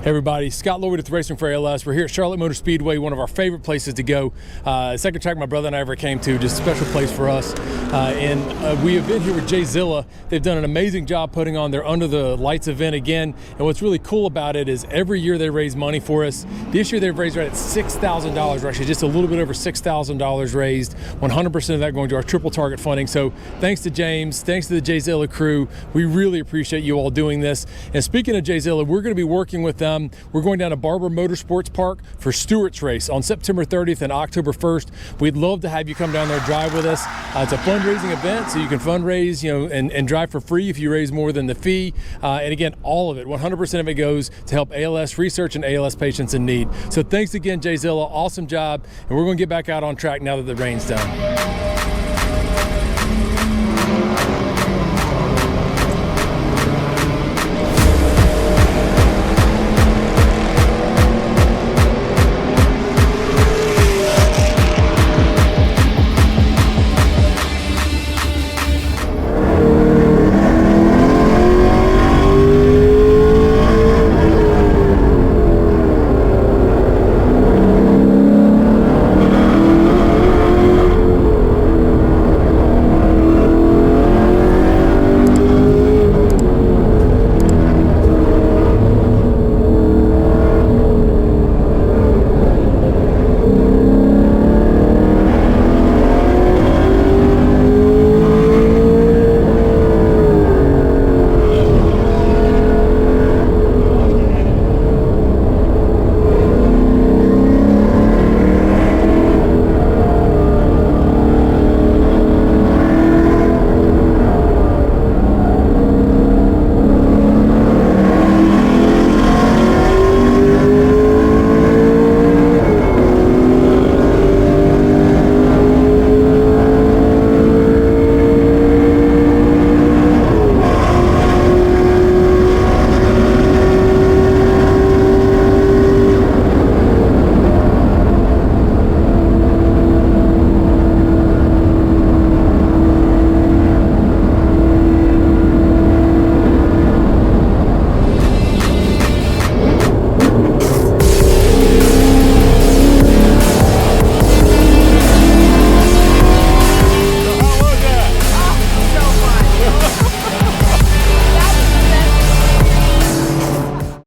Hey everybody, Scott Lloyd with Racing for ALS. We're here at Charlotte Motor Speedway, one of our favorite places to go. Second track my brother and I ever came to, just a special place for us. We have been here with Jzilla. They've done an amazing job putting on their Under the Lights event again. And what's really cool about it is every year they raise money for us. This year they've raised right at $6,000. We're actually just a little bit over $6,000 raised. 100% of that going to our triple target funding. So thanks to James, thanks to the Jzilla crew. We really appreciate you all doing this. And speaking of Jzilla, we're going to be working with them. We're going down to Barber Motorsports Park for Stewart's Race on September 30th and October 1st. We'd love to have you come down there and drive with us. It's a fundraising event, so you can fundraise, and drive for free if you raise more than the fee. And again, all of it, 100% of it goes to help ALS research and ALS patients in need. So thanks again, Jzilla. Awesome job. And we're going to get back out on track now that the rain's done.